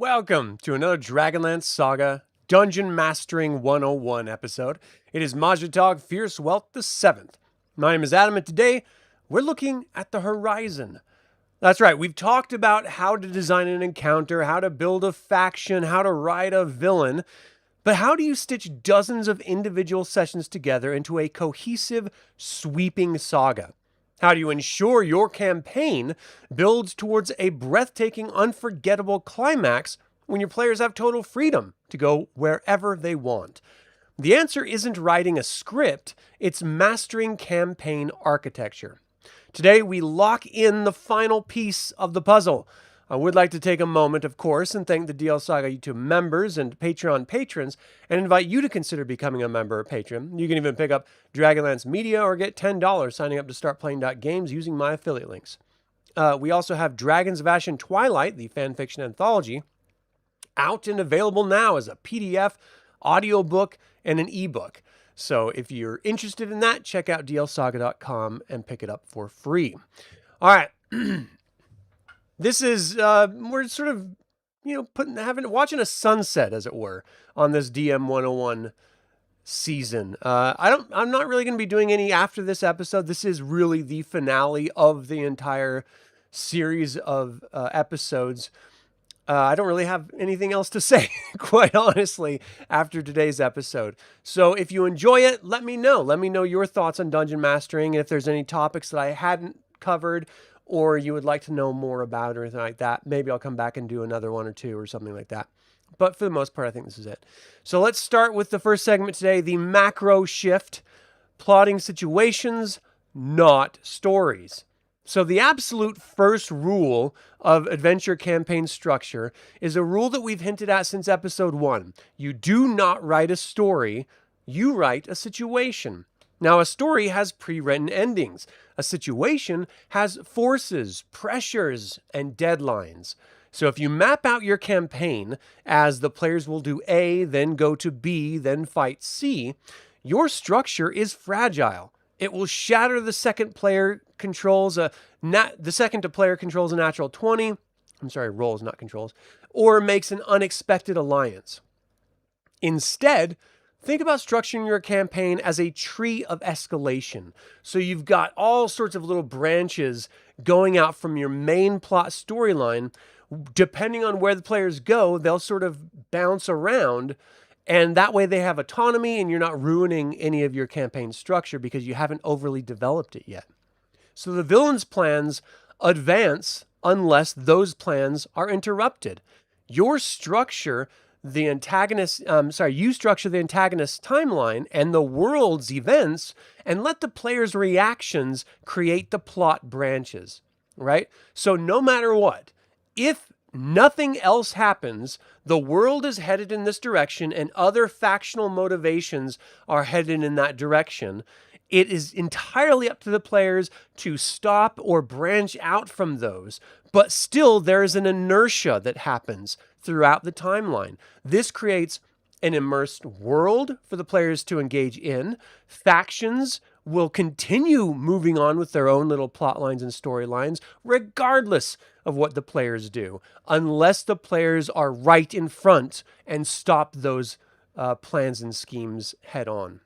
Welcome to another DragonLance Saga Dungeon Mastering 101 episode. It is Majatog Fierce Wealth the 7th. My name is Adam, and today we're looking at the horizon. That's right, we've talked about how to design an encounter, how to build a faction, how to ride a villain, but how do you stitch dozens of individual sessions together into a cohesive, sweeping saga? How do you ensure your campaign builds towards a breathtaking, unforgettable climax when your players have total freedom to go wherever they want? The answer isn't writing a script, it's mastering campaign architecture. Today, we lock in the final piece of the puzzle. I would like to take a moment, of course, and thank the DL Saga YouTube members and Patreon patrons, and invite you to consider becoming a member or patron. You can even pick up Dragonlance Media or get $10 signing up to start playing Games using my affiliate links. We also have Dragons of Ash and Twilight, the fanfiction anthology, out and available now as a PDF, audiobook, and an ebook. So if you're interested in that, check out dlsaga.com and pick it up for free. All right. This is, we're sort of, watching a sunset, as it were, on this DM101 season. I'm not really going to be doing any after this episode. This is really the finale of the entire series of episodes. I don't really have anything else to say, quite honestly, after today's episode. So if you enjoy it, let me know. Let me know your thoughts on dungeon mastering, and if there's any topics that I hadn't covered, or you would like to know more about or anything like that, maybe I'll come back and do another one or two or something like that. But for the most part, I think this is it. So let's start with the first segment today, the macro shift, plotting situations, not stories. So the absolute first rule of adventure campaign structure is a rule that we've hinted at since episode 1. You do not write a story, you write a situation. Now, a story has pre-written endings. A situation has forces, pressures, and deadlines. So if you map out your campaign as the players will do A, then go to B, then fight C, your structure is fragile. It will shatter the second player controls a natural 20. Rolls, not controls. Or makes an unexpected alliance. Instead, think about structuring your campaign as a tree of escalation. So you've got all sorts of little branches going out from your main plot storyline. Depending on where the players go, they'll sort of bounce around, and that way they have autonomy and you're not ruining any of your campaign structure because you haven't overly developed it yet. So the villain's plans advance unless those plans are interrupted. You structure the antagonist's timeline and the world's events and let the player's reactions create the plot branches, right? So no matter what, if nothing else happens, the world is headed in this direction and other factional motivations are headed in that direction. It is entirely up to the players to stop or branch out from those, but still there is an inertia that happens throughout the timeline. This creates an immersed world for the players to engage in. Factions will continue moving on with their own little plot lines and storylines, regardless of what the players do, unless the players are right in front and stop those plans and schemes head on.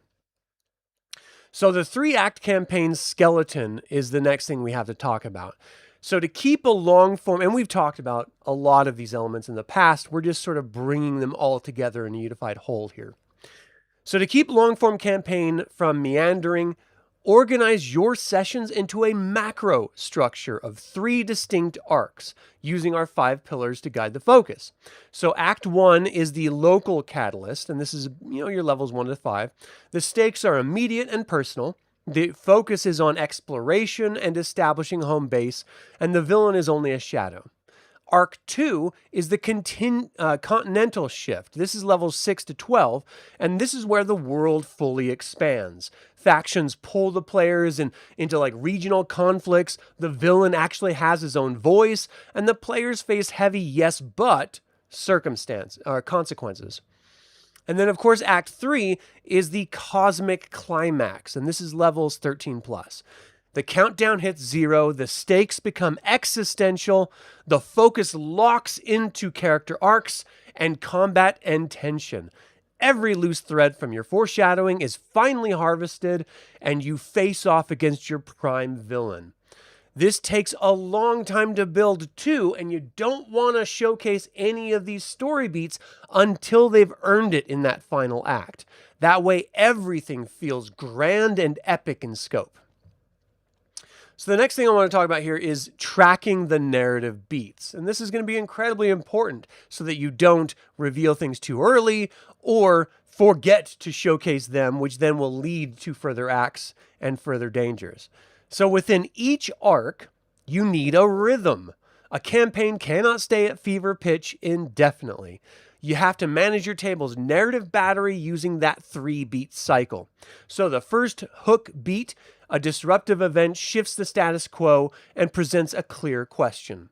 So the 3-act campaign skeleton is the next thing we have to talk about. So to keep a long form, and we've talked about a lot of these elements in the past, we're just sort of bringing them all together in a unified whole here. So to keep long form campaign from meandering, organize your sessions into a macro structure of 3 distinct arcs using our 5 pillars to guide the focus. So Act 1 is the local catalyst, and this is, your levels 1 to 5. The stakes are immediate and personal. The focus is on exploration and establishing home base, and the villain is only a shadow. Arc 2 is the continental shift. This is levels 6 to 12, and this is where the world fully expands. Factions pull the players into regional conflicts. The villain actually has his own voice, and the players face heavy yes but consequences. And then, of course, Act 3 is the cosmic climax, and this is levels 13 plus. The countdown hits 0, the stakes become existential, the focus locks into character arcs, and combat and tension. Every loose thread from your foreshadowing is finally harvested, and you face off against your prime villain. This takes a long time to build too, and you don't want to showcase any of these story beats until they've earned it in that final act. That way everything feels grand and epic in scope. So the next thing I want to talk about here is tracking the narrative beats. And this is going to be incredibly important so that you don't reveal things too early or forget to showcase them, which then will lead to further acts and further dangers. So within each arc, you need a rhythm. A campaign cannot stay at fever pitch indefinitely. You have to manage your table's narrative battery using that 3-beat cycle. So the first hook beat, a disruptive event shifts the status quo and presents a clear question.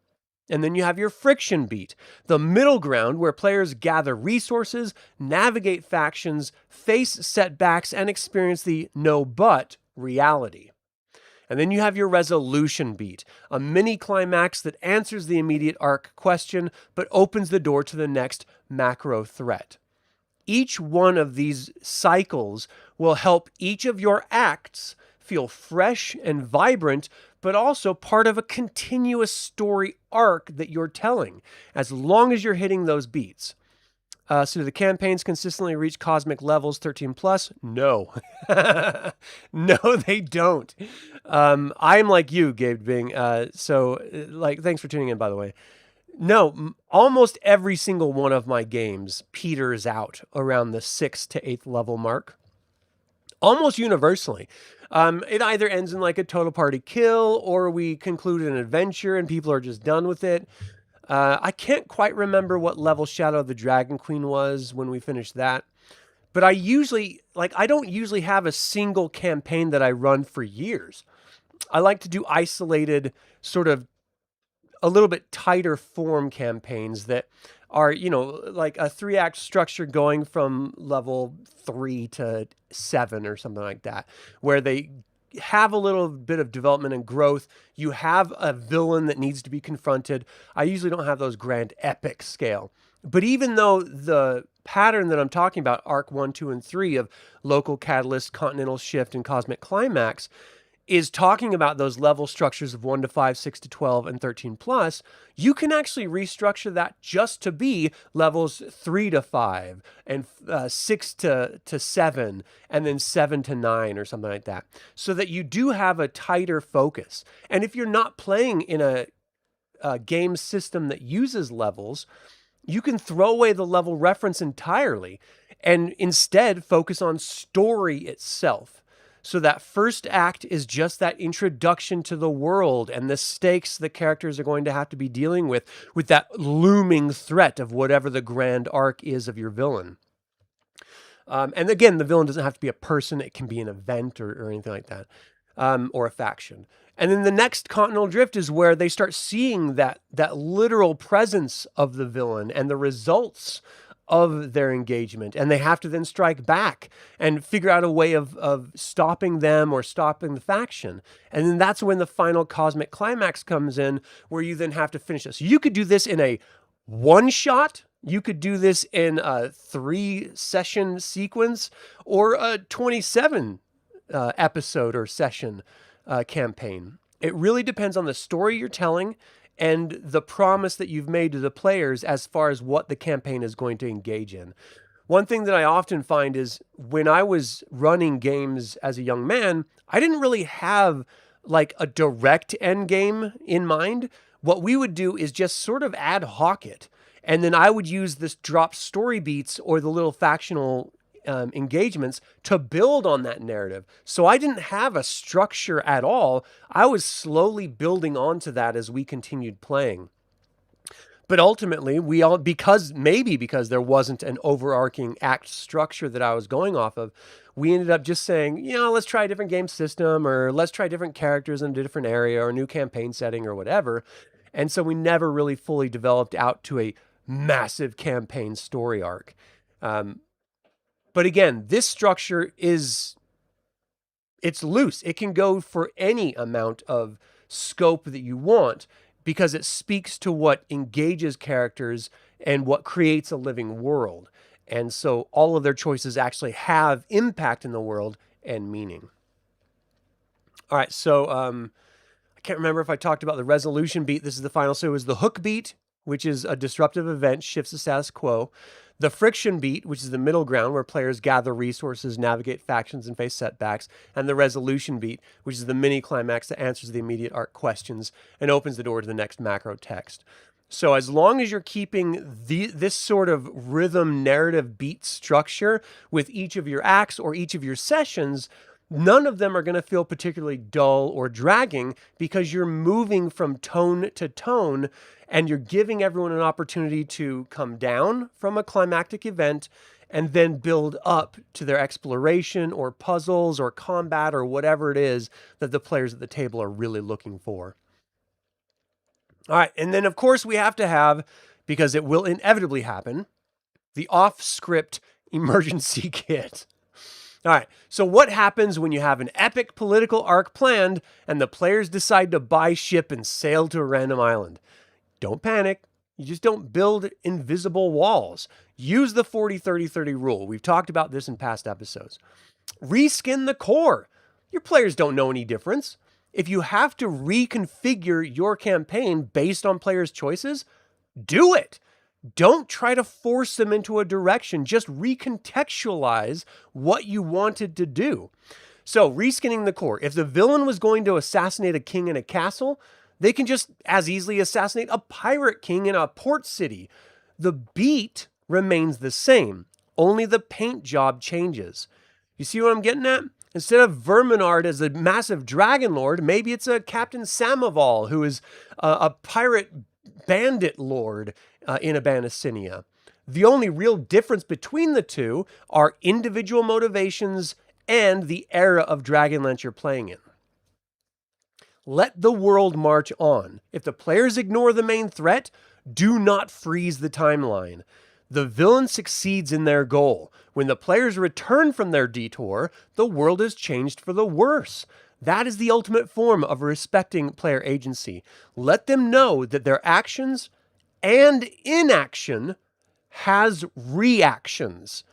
And then you have your friction beat, the middle ground where players gather resources, navigate factions, face setbacks, and experience the no-but reality. And then you have your resolution beat, a mini climax that answers the immediate arc question, but opens the door to the next macro threat. Each one of these cycles will help each of your acts feel fresh and vibrant, but also part of a continuous story arc that you're telling, as long as you're hitting those beats. So do the campaigns consistently reach cosmic levels 13 plus? No. No, they don't. I'm like you, Gabe Bing. Thanks for tuning in, by the way. No, almost every single one of my games peters out around the 6th to 8th level mark. Almost universally. It either ends in like a total party kill or we conclude an adventure and people are just done with it. I can't quite remember what level Shadow of the Dragon Queen was when we finished that. But I don't usually have a single campaign that I run for years. I like to do isolated, sort of a little bit tighter form campaigns that are, like a 3-act structure going from level 3 to 7 or something like that, where they have a little bit of development and growth. You have a villain that needs to be confronted. I usually don't have those grand epic scale. But even though the pattern that I'm talking about, arc 1, 2, and 3 of local catalyst, continental shift, and cosmic climax, is talking about those level structures of 1 to 5, 6 to 12, and 13 plus, you can actually restructure that just to be levels 3 to 5 and 6 to 7 and then 7 to 9 or something like that, so that you do have a tighter focus. And if you're not playing in a game system that uses levels, you can throw away the level reference entirely and instead focus on story itself. So that first act is just that introduction to the world and the stakes the characters are going to have to be dealing with that looming threat of whatever the grand arc is of your villain. And again, the villain doesn't have to be a person. It can be an event or anything like that, or a faction. And then the next continental drift is where they start seeing that literal presence of the villain and the results of their engagement, and they have to then strike back and figure out a way of stopping them or stopping the faction. And then that's when the final cosmic climax comes in, where you then have to finish this. You could do this in a one-shot, you could do this in a 3-session sequence, or a 27 episode or session campaign. It really depends on the story you're telling and the promise that you've made to the players as far as what the campaign is going to engage in. One thing that I often find is when I was running games as a young man, I didn't really have like a direct end game in mind. What we would do is just sort of ad hoc it. And then I would use this drop story beats or the little factional engagements to build on that narrative. So I didn't have a structure at all. I was slowly building onto that as we continued playing. But ultimately, because there wasn't an overarching act structure that I was going off of, we ended up just saying, let's try a different game system, or let's try different characters in a different area or a new campaign setting or whatever. And so we never really fully developed out to a massive campaign story arc. But again, this structure is it's loose. It can go for any amount of scope that you want because it speaks to what engages characters and what creates a living world. And so all of their choices actually have impact in the world and meaning. All right, so I can't remember if I talked about the resolution beat. This is the final. So it was the hook beat, which is a disruptive event, shifts the status quo. The friction beat, which is the middle ground where players gather resources, navigate factions, and face setbacks. And the resolution beat, which is the mini climax that answers the immediate arc questions and opens the door to the next macro text. So as long as you're keeping this sort of rhythm narrative beat structure with each of your acts or each of your sessions, none of them are going to feel particularly dull or dragging because you're moving from tone to tone and you're giving everyone an opportunity to come down from a climactic event and then build up to their exploration or puzzles or combat or whatever it is that the players at the table are really looking for. All right, and then of course we have to have, because it will inevitably happen, the off-script emergency kit. All right, so what happens when you have an epic political arc planned and the players decide to buy ship and sail to a random island? Don't panic. You just don't build invisible walls. Use the 40-30-30 rule. We've talked about this in past episodes. Reskin the core. Your players don't know any difference. If you have to reconfigure your campaign based on players' choices, do it. Don't try to force them into a direction. Just recontextualize what you wanted to do. So, reskinning the core. If the villain was going to assassinate a king in a castle, they can just as easily assassinate a pirate king in a port city. The beat remains the same. Only the paint job changes. You see what I'm getting at? Instead of Verminard as a massive dragon lord, maybe it's a Captain Samoval who is a pirate bandit lord in Abanasinia. The only real difference between the two are individual motivations and the era of Dragonlance you're playing in. Let the world march on. If the players ignore the main threat, do not freeze the timeline. The villain succeeds in their goal. When the players return from their detour, the world is changed for the worse. That is the ultimate form of respecting player agency. Let them know that their actions and inaction has reactions.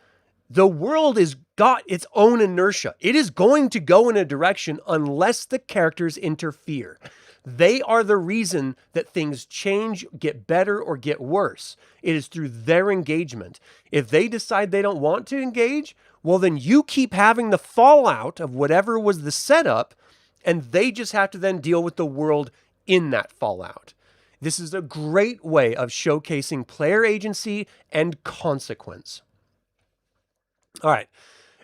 The world has got its own inertia. It is going to go in a direction unless the characters interfere. They are the reason that things change, get better, or get worse. It is through their engagement. If they decide they don't want to engage, well, then you keep having the fallout of whatever was the setup, and they just have to then deal with the world in that fallout. This is a great way of showcasing player agency and consequence. All right.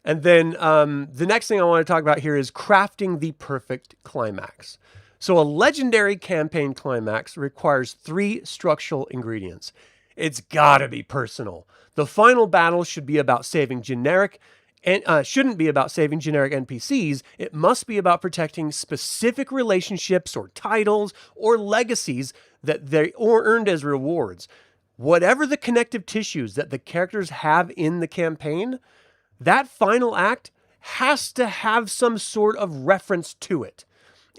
And then the next thing I want to talk about here is crafting the perfect climax. So a legendary campaign climax requires 3 structural ingredients. It's got to be personal. The final battle should be about saving generic and shouldn't be about saving generic NPCs. It must be about protecting specific relationships or titles or legacies that they earned as rewards. Whatever the connective tissues that the characters have in the campaign, that final act has to have some sort of reference to it.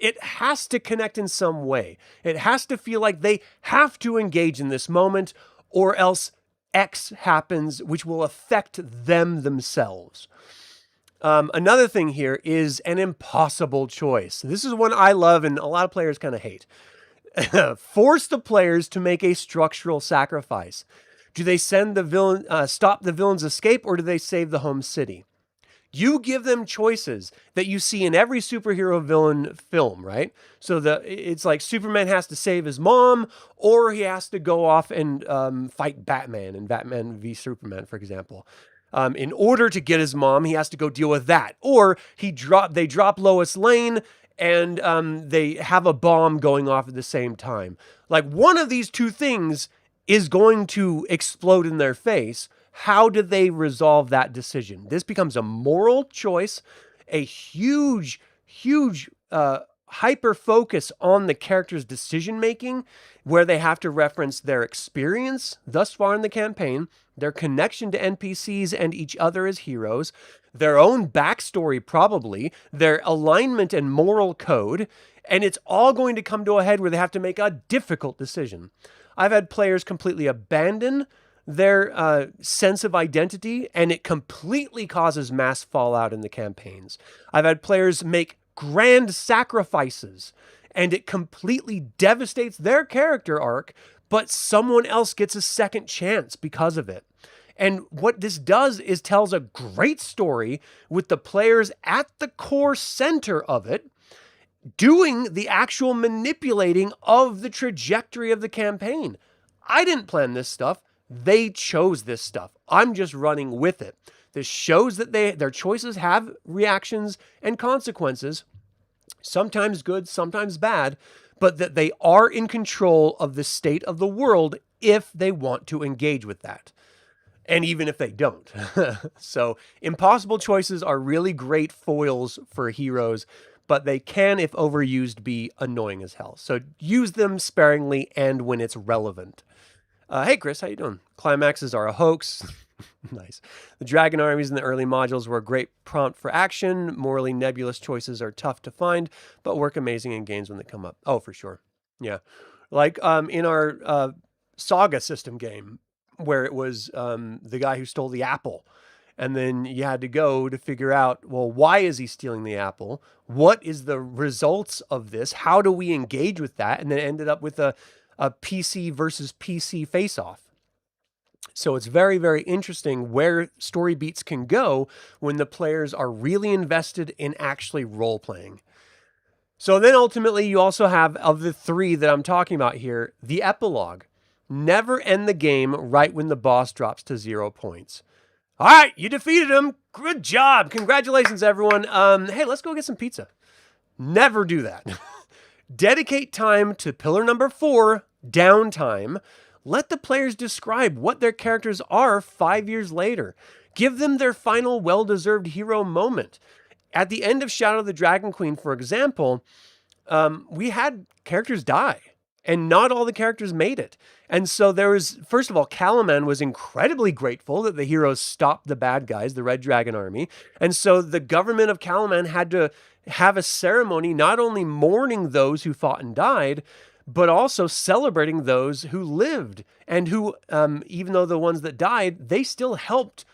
It has to connect in some way. It has to feel like they have to engage in this moment, or else X happens, which will affect them themselves. Another thing here is an impossible choice. This is one I love and a lot of players kind of hate. Force the players to make a structural sacrifice. Do they send the villain, stop the villain's escape, or do they save the home city? You give them choices that you see in every superhero villain film, right? So it's like Superman has to save his mom, or he has to go off and fight Batman in Batman v Superman, for example. In order to get his mom, he has to go deal with that. Or they drop Lois Lane and they have a bomb going off at the same time. Like, one of these two things is going to explode in their face. How do they resolve that decision? This becomes a moral choice, a huge hyper focus on the character's decision making, where they have to reference their experience thus far in the campaign, their connection to NPCs and each other as heroes, their own backstory, probably, their alignment and moral code, and it's all going to come to a head where they have to make a difficult decision. I've had players completely abandon their sense of identity, and it completely causes mass fallout in the campaigns. I've had players make grand sacrifices, and it completely devastates their character arc, but someone else gets a second chance because of it. And what this does is tells a great story with the players at the core center of it, doing the actual manipulating of the trajectory of the campaign. I didn't plan this stuff. They chose this stuff. I'm just running with it. This shows that their choices have reactions and consequences, sometimes good, sometimes bad, but that they are in control of the state of the world if they want to engage with that. And even if they don't. So impossible choices are really great foils for heroes, but they can, if overused, be annoying as hell. So use them sparingly and when it's relevant. Hey, Chris, how you doing? Climaxes are a hoax. Nice. The dragon armies in the early modules were a great prompt for action. Morally nebulous choices are tough to find, but work amazing in games when they come up. Oh, for sure. Yeah. Like in our Saga system game, where it was the guy who stole the apple. And then you had to go to figure out, well, why is he stealing the apple? What is the results of this? How do we engage with that? And then ended up with a PC versus PC face-off. So it's very, very interesting where story beats can go when the players are really invested in actually role-playing. So then ultimately you also have, of the three that I'm talking about here, the epilogue. Never end the game right when the boss drops to 0 points. All right, you defeated him. Good job. Congratulations, everyone. Hey, let's go get some pizza. Never do that. Dedicate time to pillar number 4, downtime. Let the players describe what their characters are 5 years later. Give them their final well-deserved hero moment. At the end of Shadow of the Dragon Queen, for example, we had characters die, and not all the characters made it. And so there was, first of all, Calaman was incredibly grateful that the heroes stopped the bad guys, the Red Dragon Army. And so the government of Calaman had to have a ceremony not only mourning those who fought and died, but also celebrating those who lived and who, even though the ones that died, they still helped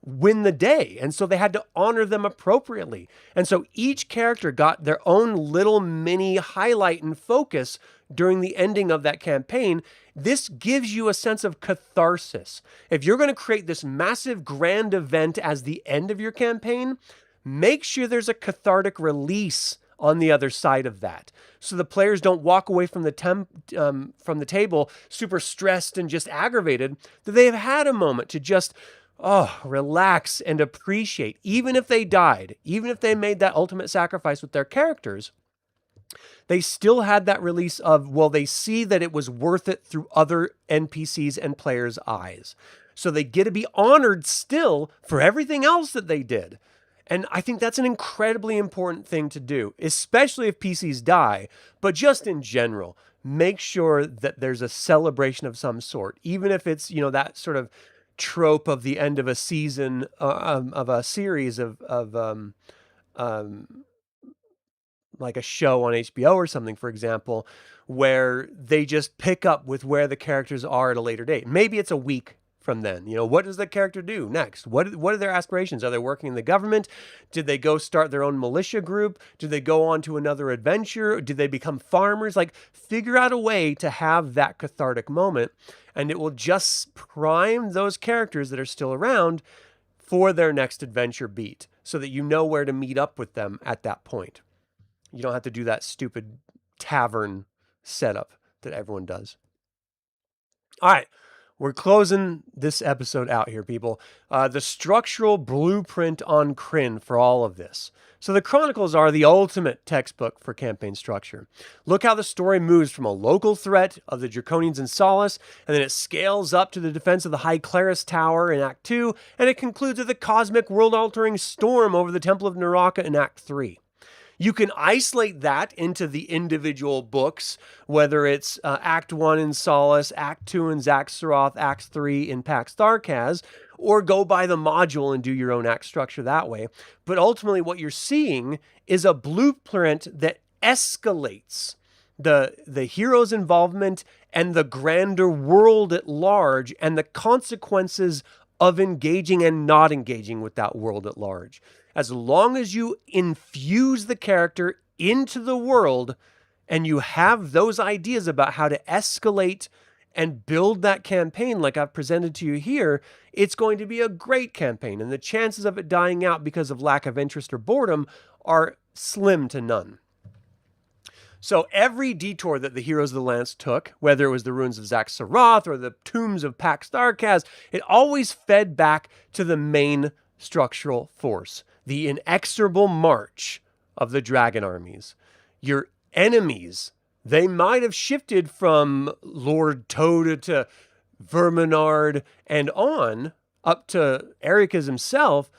win the day. And so they had to honor them appropriately. And so each character got their own little mini highlight and focus during the ending of that campaign. This gives you a sense of catharsis. If you're going to create this massive grand event as the end of your campaign, make sure there's a cathartic release on the other side of that, so the players don't walk away from the table super stressed and just aggravated, that they've had a moment to just relax and appreciate. Even if they died, even if they made that ultimate sacrifice with their characters, they still had that release of, well, they see that it was worth it through other NPCs and players' eyes. So they get to be honored still for everything else that they did. And I think that's an incredibly important thing to do, especially if PCs die, but just in general, make sure that there's a celebration of some sort, even if it's, that sort of trope of the end of a season, of a series of like a show on HBO or something, for example, where they just pick up with where the characters are at a later date. Maybe it's a week from then. What does the character do next? What are their aspirations? Are they working in the government? Did they go start their own militia group? Did they go on to another adventure? Did they become farmers? Like, figure out a way to have that cathartic moment, and it will just prime those characters that are still around for their next adventure beat, so that you know where to meet up with them at that point. You don't have to do that stupid tavern setup that everyone does. All right. We're closing this episode out here, people. The structural blueprint on Krynn for all of this. So the Chronicles are the ultimate textbook for campaign structure. Look how the story moves from a local threat of the Draconians in Solace, and then it scales up to the defense of the High Clerist's Tower in Act 2, and it concludes with a cosmic world-altering storm over the Temple of Naraka in Act 3. You can isolate that into the individual books, whether it's Act 1 in Solace, Act 2 in Zaxxaroth, Act 3 in Pax Tharkaz, or go by the module and do your own act structure that way. But ultimately what you're seeing is a blueprint that escalates the hero's involvement and the grander world at large and the consequences of engaging and not engaging with that world at large. As long as you infuse the character into the world and you have those ideas about how to escalate and build that campaign like I've presented to you here, it's going to be a great campaign. And the chances of it dying out because of lack of interest or boredom are slim to none. So every detour that the heroes of the Lance took, whether it was the ruins of Zaxxaroth or the tombs of Pax Tharkaz, it always fed back to the main structural force, the inexorable march of the dragon armies. Your enemies, they might have shifted from Lord Toda to Verminard and on up to Ericus himself,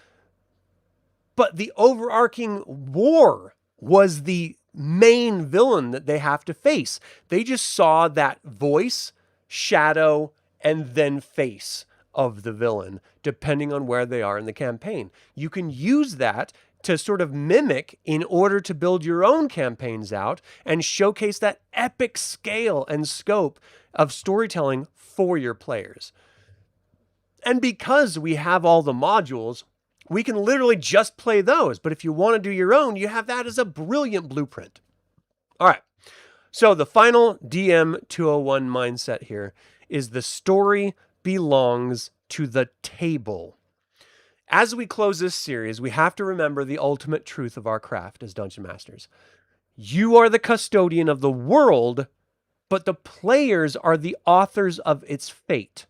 but the overarching war was the main villain that they have to face. They just saw that voice, shadow, and then face of the villain, depending on where they are in the campaign. You can use that to sort of mimic in order to build your own campaigns out and showcase that epic scale and scope of storytelling for your players. And because we have all the modules, we can literally just play those. But if you want to do your own, you have that as a brilliant blueprint. All right. So the final DM201 mindset here is the story belongs to the table. As we close this series, we have to remember the ultimate truth of our craft as Dungeon Masters. You are the custodian of the world, but the players are the authors of its fate.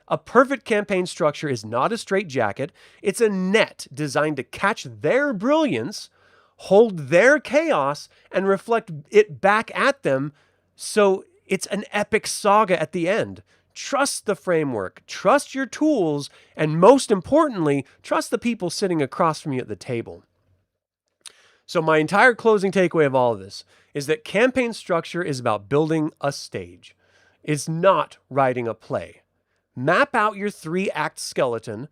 A perfect campaign structure is not a straitjacket. It's a net designed to catch their brilliance, hold their chaos, and reflect it back at them. So it's an epic saga at the end. Trust the framework, trust your tools, and most importantly, trust the people sitting across from you at the table. So my entire closing takeaway of all of this is that campaign structure is about building a stage. It's not writing a play. Map out your 3-act skeleton,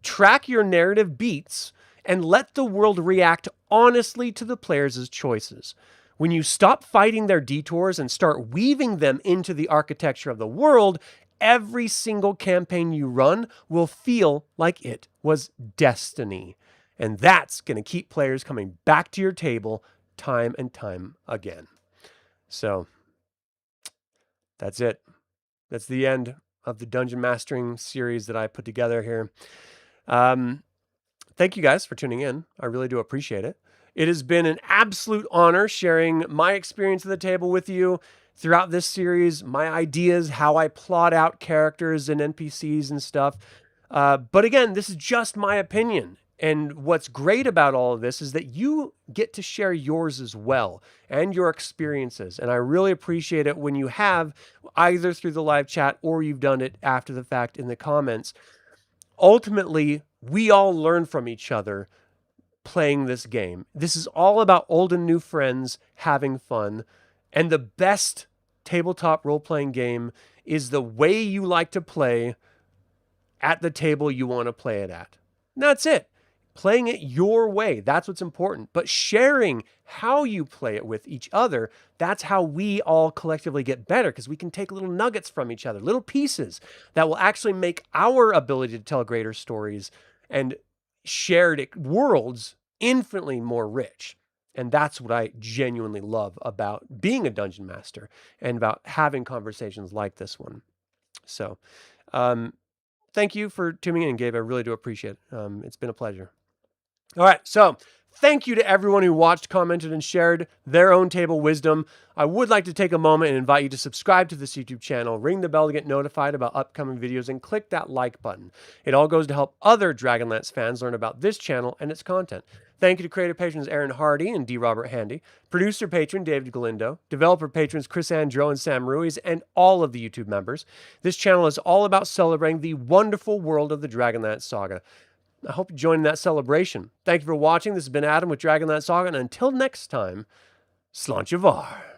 track your narrative beats, and let the world react honestly to the players' choices. When you stop fighting their detours and start weaving them into the architecture of the world, every single campaign you run will feel like it was destiny. And that's going to keep players coming back to your table time and time again. So that's it. That's the end of the dungeon mastering series that I put together here. Thank you guys for tuning in. I really do appreciate it. It has been an absolute honor sharing my experience at the table with you throughout this series, my ideas, how I plot out characters and NPCs and stuff. But again, this is just my opinion. And what's great about all of this is that you get to share yours as well and your experiences. And I really appreciate it when you have, either through the live chat or you've done it after the fact in the comments. Ultimately, we all learn from each other playing this game. This is all about old and new friends having fun. And the best tabletop role-playing game is the way you like to play at the table you want to play it at. And that's it. Playing it your way, that's what's important. But sharing how you play it with each other, that's how we all collectively get better, because we can take little nuggets from each other, little pieces that will actually make our ability to tell greater stories and shared worlds infinitely more rich. And that's what I genuinely love about being a dungeon master and about having conversations like this one. So thank you for tuning in, Gabe. I really do appreciate it. It's been a pleasure. All right, so thank you to everyone who watched, commented, and shared their own table wisdom. I would like to take a moment and invite you to subscribe to this YouTube channel, ring the bell to get notified about upcoming videos, and click that like button. It all goes to help other Dragonlance fans learn about this channel and its content. Thank you to creator patrons Aaron Hardy and D. Robert Handy, producer patron David Galindo, developer patrons Chris Androu and Sam Ruiz, and all of the YouTube members. This channel is all about celebrating the wonderful world of the Dragonlance Saga. I hope you join in that celebration. Thank you for watching. This has been Adam with DragonLance Saga, and until next time, Slanchavar.